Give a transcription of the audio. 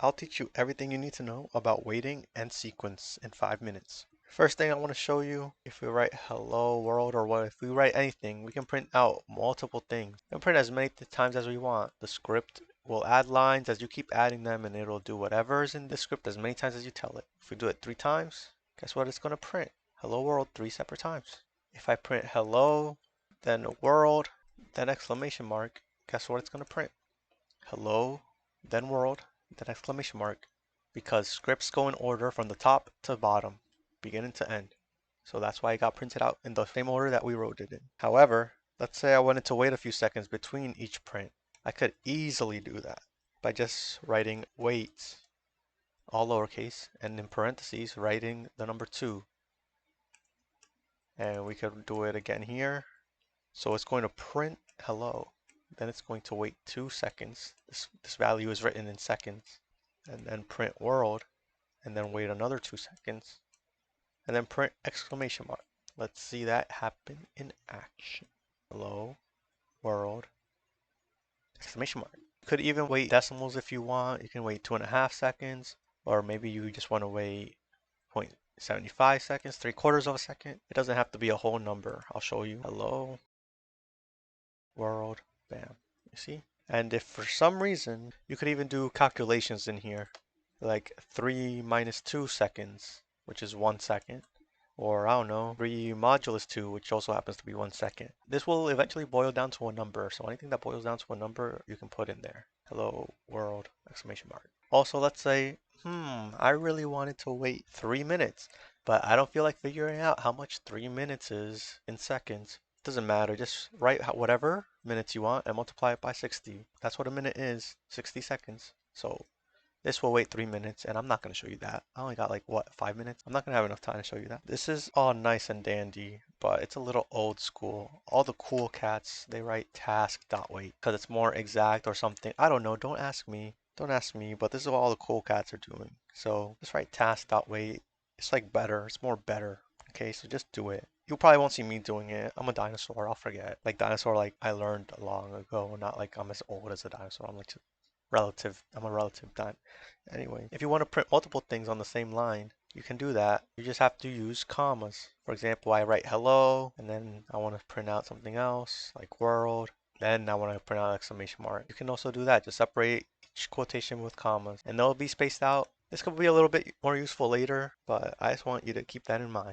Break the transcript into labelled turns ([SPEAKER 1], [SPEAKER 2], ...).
[SPEAKER 1] I'll teach you everything you need to know about waiting and sequence in 5 minutes. First thing I want to show you, if we write hello world or what, if we write anything, we can print out multiple things. We can print as many times as we want. The script will add lines as you keep adding them, and it'll do whatever is in the script as many times as you tell it. If we do it 3 times, guess what it's going to print? Hello world 3 separate times. If I print hello, then world, then exclamation mark, guess what it's going to print? Hello, then world, then exclamation mark, because scripts go in order from the top to bottom, beginning to end. So that's why it got printed out in the same order that we wrote it in. However, let's say I wanted to wait a few seconds between each print. I could easily do that by just writing wait, all lowercase, and in parentheses writing the number 2. And we could do it again here. So it's going to print hello. Then it's going to wait 2 seconds. This value is written in seconds. And then print world. And then wait another 2 seconds. And then print exclamation mark. Let's see that happen in action. Hello, world, exclamation mark. You could even wait decimals if you want. You can wait 2.5 seconds. Or maybe you just want to wait 0.75 seconds, 3/4 of a second. It doesn't have to be a whole number. I'll show you. Hello, world, bam. You see? And if for some reason, you could even do calculations in here, like 3 minus 2 seconds, which is 1 second, or I don't know, 3 modulus 2, which also happens to be 1 second. This will eventually boil down to a number, so anything that boils down to a number, you can put in there. Hello, world, exclamation mark. Also, let's say, I really wanted to wait 3 minutes, but I don't feel like figuring out how much 3 minutes is in seconds. Doesn't matter, just write whatever minutes you want and multiply it by 60. That's what a minute is, 60 seconds. So this will wait 3 minutes, and I'm not going to show you that. I only got like, what, 5 minutes? I'm not going to have enough time to show you that. This is all nice and dandy, but it's a little old school. All the cool cats, they write task.wait because it's more exact or something. I don't know, don't ask me. Don't ask me, but this is what all the cool cats are doing. So just write task.wait. It's like better, it's more better. Okay, so just do it. You probably won't see me doing it. I'm a dinosaur. I'll forget. Like dinosaur, like I learned long ago. Not like I'm as old as a dinosaur. I'm like relative. I'm a relative time. Anyway, if you want to print multiple things on the same line, you can do that. You just have to use commas. For example, I write hello, and then I want to print out something else, like world. Then I want to print out exclamation mark. You can also do that. Just separate each quotation with commas, and they'll be spaced out. This could be a little bit more useful later, but I just want you to keep that in mind.